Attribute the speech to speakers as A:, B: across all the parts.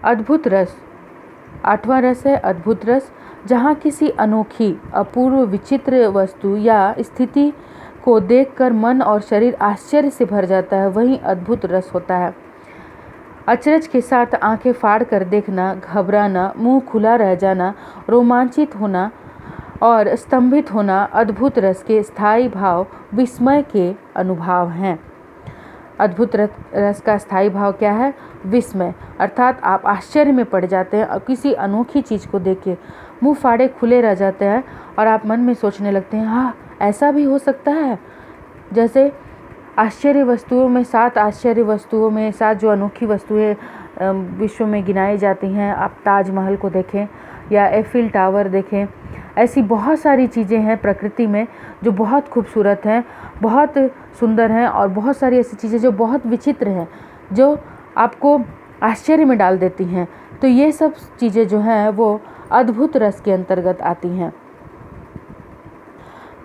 A: अद्भुत रस। 8वां रस है अद्भुत रस, जहाँ किसी अनोखी, अपूर्व, विचित्र वस्तु या स्थिति को देखकर मन और शरीर आश्चर्य से भर जाता है, वही अद्भुत रस होता है। अचरज के साथ आंखें फाड़ कर देखना, घबराना, मुंह खुला रह जाना, रोमांचित होना और स्तंभित होना अद्भुत रस के स्थायी भाव, विस्मय के अनुभव हैं। अद्भुत रस का स्थायी भाव क्या है? विस्मय, अर्थात आप आश्चर्य में पड़ जाते हैं और किसी अनोखी चीज़ को देख के मुँह फाड़े खुले रह जाते हैं और आप मन में सोचने लगते हैं, हाँ ऐसा भी हो सकता है। जैसे आश्चर्य वस्तुओं में 7 आश्चर्य वस्तुओं में 7 जो अनोखी वस्तुएं विश्व में गिनाई जाती हैं, आप ताजमहल को देखें या एफिल टावर देखें, ऐसी बहुत सारी चीज़ें हैं प्रकृति में जो बहुत खूबसूरत हैं, बहुत सुंदर हैं, और बहुत सारी ऐसी चीज़ें जो बहुत विचित्र हैं, जो आपको आश्चर्य में डाल देती हैं। तो ये सब चीज़ें जो हैं वो अद्भुत रस के अंतर्गत आती हैं।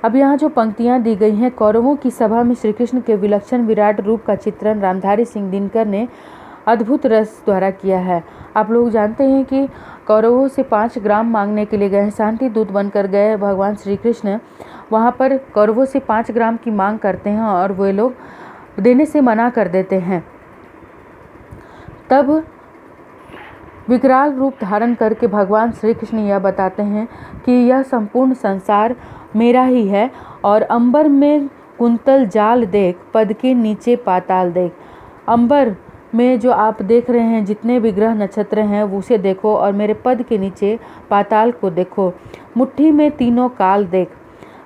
A: अब यहाँ जो पंक्तियाँ दी गई हैं, कौरवों की सभा में श्री कृष्ण के विलक्षण विराट रूप का चित्रण रामधारी सिंह दिनकर ने अद्भुत रस द्वारा किया है। आप लोग जानते हैं कि कौरवों से 5 ग्राम मांगने के लिए गए, शांति दूत बनकर गए भगवान श्री कृष्ण। वहाँ पर कौरवों से 5 ग्राम की मांग करते हैं और वे लोग देने से मना कर देते हैं। तब विकराल रूप धारण करके भगवान श्री कृष्ण यह बताते हैं कि यह संपूर्ण संसार मेरा ही है, और अंबर में कुंतल जाल देख, पद के नीचे पाताल देख। अंबर में जो आप देख रहे हैं जितने भी ग्रह नक्षत्र हैं उसे देखो, और मेरे पद के नीचे पाताल को देखो। मुट्ठी में तीनों काल देख,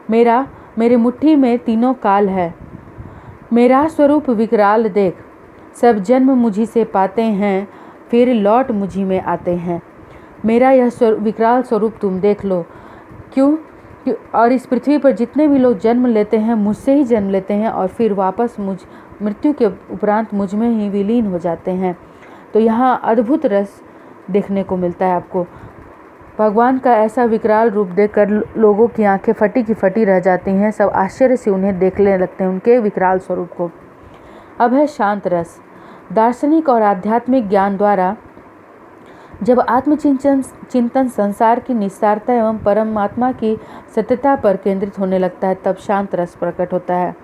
A: मेरे मुट्ठी में तीनों काल है। मेरा स्वरूप विकराल देख, सब जन्म मुझी से पाते हैं, फिर लौट मुझी में आते हैं। मेरा यह विकराल स्वरूप तुम देख लो। क्यों? और इस पृथ्वी पर जितने भी लोग जन्म लेते हैं मुझसे ही जन्म लेते हैं और फिर वापस मृत्यु के उपरांत मुझ में ही विलीन हो जाते हैं। तो यहाँ अद्भुत रस देखने को मिलता है आपको। भगवान का ऐसा विकराल रूप देखकर लोगों की आंखें फटी की फटी रह जाती हैं, सब आश्चर्य से उन्हें देखने लगते हैं, उनके विकराल स्वरूप को। अब है शांत रस। दार्शनिक और आध्यात्मिक ज्ञान द्वारा जब आत्मचिंतन संसार की निस्सारता एवं परमात्मा की सत्यता पर केंद्रित होने लगता है, तब शांत रस प्रकट होता है।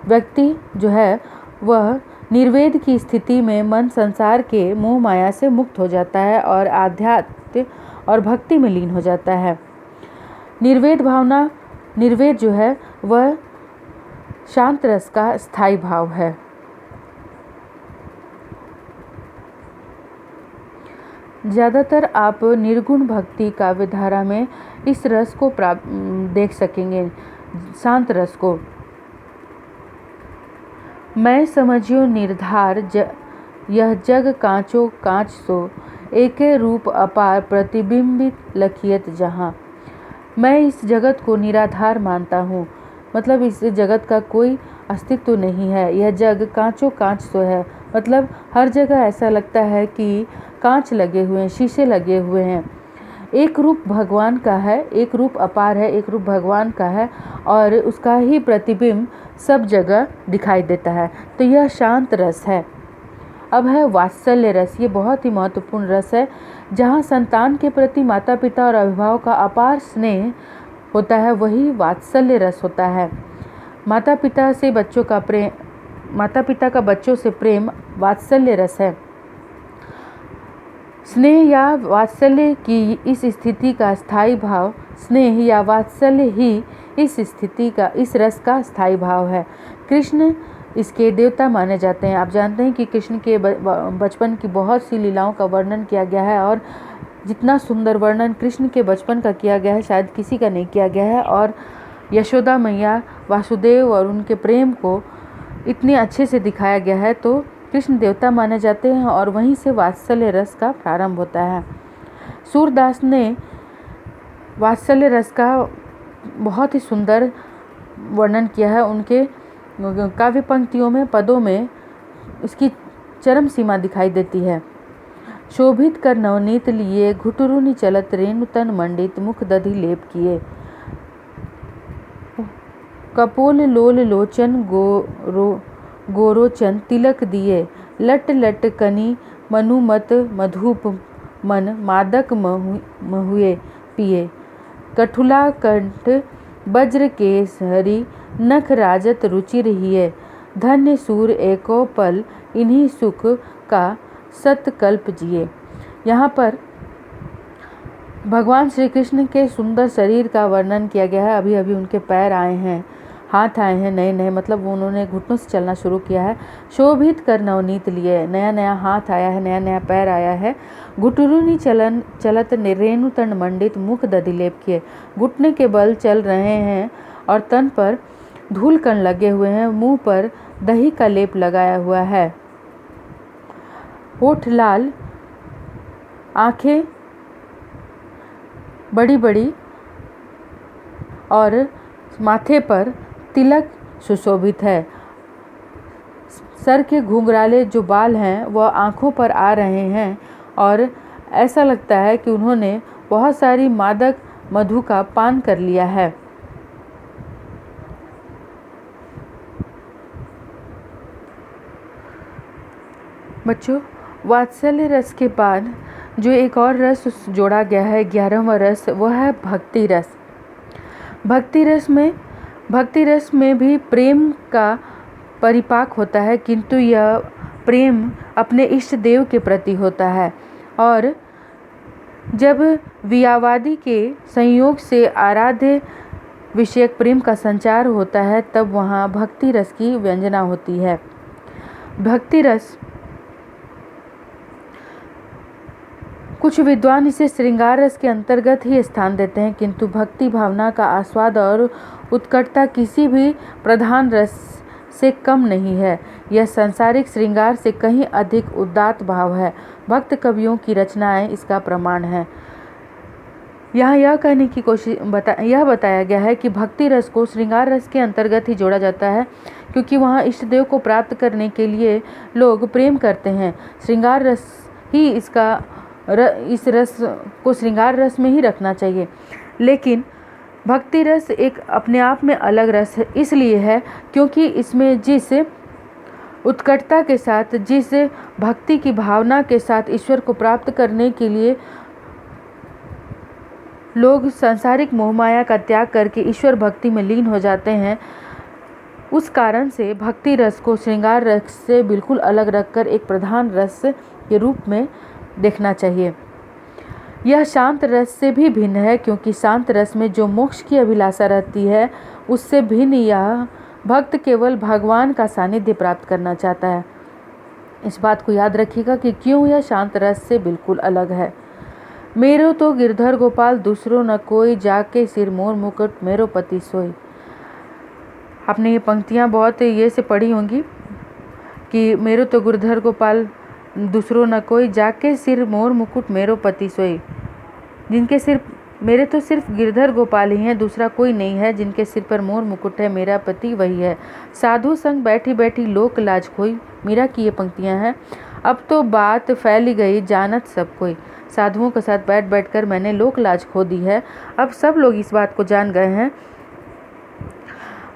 A: व्यक्ति जो है वह निर्वेद की स्थिति में मन संसार के मोह माया से मुक्त हो जाता है और आध्यात्म और भक्ति में लीन हो जाता है। निर्वेद जो है वह शांत रस का स्थायी भाव है। ज़्यादातर आप निर्गुण भक्ति काव्यधारा में इस रस को देख सकेंगे, शांत रस को। मैं समझियो निर्धार यह जग कांचो कांच सो, एके रूप अपार प्रतिबिंबित लखियत जहाँ। मैं इस जगत को निराधार मानता हूँ, मतलब इस जगत का कोई अस्तित्व नहीं है। यह जग कांचो कांच सो है, मतलब हर जगह ऐसा लगता है कि कांच लगे हुए हैं, शीशे लगे हुए हैं। एक रूप भगवान का है, एक रूप अपार है, एक रूप भगवान का है और उसका ही प्रतिबिंब सब जगह दिखाई देता है। तो यह शांत रस है। अब है वात्सल्य रस। ये बहुत ही महत्वपूर्ण रस है, जहाँ संतान के प्रति माता पिता और अभिभावक का अपार स्नेह होता है, वही वात्सल्य रस होता है। माता पिता का बच्चों से प्रेम वात्सल्य रस है। स्नेह या वात्सल्य की इस स्थिति का स्थायी भाव, स्नेह या वात्सल्य ही इस रस का स्थायी भाव है। कृष्ण इसके देवता माने जाते हैं। आप जानते हैं कि कृष्ण के बचपन की बहुत सी लीलाओं का वर्णन किया गया है, और जितना सुंदर वर्णन कृष्ण के बचपन का किया गया है शायद किसी का नहीं किया गया है। और यशोदा मैया, वासुदेव और उनके प्रेम को इतने अच्छे से दिखाया गया है, तो कृष्ण देवता माने जाते हैं और वहीं से वात्सल्य रस का प्रारंभ होता है। सूरदास ने वात्सल्य रस का बहुत ही सुंदर वर्णन किया है। उनके काव्य पंक्तियों में, पदों में इसकी चरम सीमा दिखाई देती है। शोभित कर नवनीत लिए, घुटुरुनि चलत रेणु तन मंडित, मुख दधि लेप किए। कपोल लोल लोचन गोरोचन तिलक दिए, लट लट कनी मनुमत मधुप मन मादक महुए पिए। कठुला कंठ वज्र केसरी नख राजत रुचि रहिए। धन्य सूर एको पल इन्हीं सुख का सतकल्प जिए। यहाँ पर भगवान श्री कृष्ण के सुंदर शरीर का वर्णन किया गया है। अभी अभी उनके पैर आए हैं, हाथ आए हैं नए नए, मतलब उन्होंने घुटनों से चलना शुरू किया है। शोभित कर नवनीत लिए, नया नया हाथ आया है, नया नया पैर आया है। घुटुरुनी चलन चलत रेणु तन मंडित मुख दधिलेप किए। घुटने के बल चल रहे हैं और तन पर धूल कण लगे हुए हैं। मुंह पर दही का लेप लगाया हुआ है। होठ लाल, आंखें बड़ी बड़ी और माथे पर तिलक सुशोभित है। सर के घुंघराले जो बाल हैं वह आँखों पर आ रहे हैं और ऐसा लगता है कि उन्होंने बहुत सारी मादक मधु का पान कर लिया है। बच्चों, वात्सल्य रस के बाद जो एक और रस जोड़ा गया है, 11वां रस, वह है भक्ति रस। भक्ति रस में भी प्रेम का परिपाक होता है, किंतु यह प्रेम अपने इष्ट देव के प्रति होता है। और जब वियावादी के संयोग से आराध्य विषयक प्रेम का संचार होता है, तब वहाँ भक्ति रस की व्यंजना होती है। भक्ति रस, कुछ विद्वान इसे श्रृंगार रस के अंतर्गत ही स्थान देते हैं, किंतु भक्ति भावना का आस्वाद और उत्कटता किसी भी प्रधान रस से कम नहीं है। यह सांसारिक श्रृंगार से कहीं अधिक उदात्त भाव है। भक्त कवियों की रचनाएं इसका प्रमाण है। यहाँ यह कहने की यह बताया गया है कि भक्ति रस को श्रृंगार रस के अंतर्गत ही जोड़ा जाता है, क्योंकि वहाँ इष्ट देव को प्राप्त करने के लिए लोग प्रेम करते हैं। श्रृंगार रस ही इस रस को श्रृंगार रस में ही रखना चाहिए। लेकिन भक्ति रस एक अपने आप में अलग रस इसलिए है क्योंकि इसमें जिस उत्कटता के साथ, जिस भक्ति की भावना के साथ ईश्वर को प्राप्त करने के लिए लोग सांसारिक मोहमाया का त्याग करके ईश्वर भक्ति में लीन हो जाते हैं, उस कारण से भक्ति रस को श्रृंगार रस से बिल्कुल अलग रखकर एक प्रधान रस के रूप में देखना चाहिए। यह शांत रस से भी भिन्न है, क्योंकि शांत रस में जो मोक्ष की अभिलाषा रहती है, उससे भिन्न यह भक्त केवल भगवान का सानिध्य प्राप्त करना चाहता है। इस बात को याद रखिएगा कि क्यों यह शांत रस से बिल्कुल अलग है। मेरो तो गिरधर गोपाल दूसरो न कोई, जाके सिर मोर मुकुट मेरो पति सोई। आपने ये पंक्तियाँ बहुत ये से पढ़ी होंगी कि मेरो तो गिरधर गोपाल दूसरो न कोई, जाके सिर मोर मुकुट मेरो पति सोई। जिनके सिर, मेरे तो सिर्फ गिरधर गोपाल ही हैं, दूसरा कोई नहीं है। जिनके सिर पर मोर मुकुट है, मेरा पति वही है। साधु संग बैठी बैठी लोक लाज खोई। मीरा की ये पंक्तियां हैं। अब तो बात फैल गई, जानत सब कोई। साधुओं के साथ बैठ बैठ कर मैंने लोक लाज खो दी है। अब सब लोग इस बात को जान गए हैं।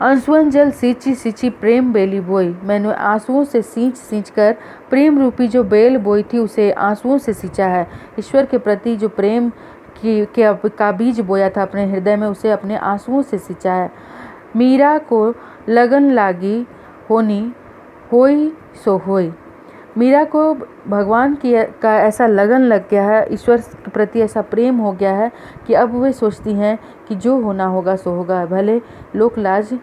A: अंसुअन जल सींची सींची प्रेम बेली बोई। मैंने आंसुओं से सींच कर प्रेम रूपी जो बेल बोई थी उसे आंसुओं से सींचा है। ईश्वर के प्रति जो प्रेम का बीज बोया था अपने हृदय में, उसे अपने आंसुओं से सींचा है। मीरा को लगन लागी होनी होई सो होई। मीरा को भगवान का ऐसा लगन लग गया है, ईश्वर के प्रति ऐसा प्रेम हो गया है कि अब वे सोचती हैं कि जो होना होगा सो होगा, भले लोक लाज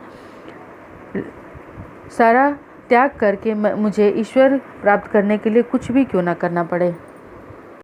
A: सारा त्याग करके मुझे ईश्वर प्राप्त करने के लिए कुछ भी क्यों ना करना पड़े।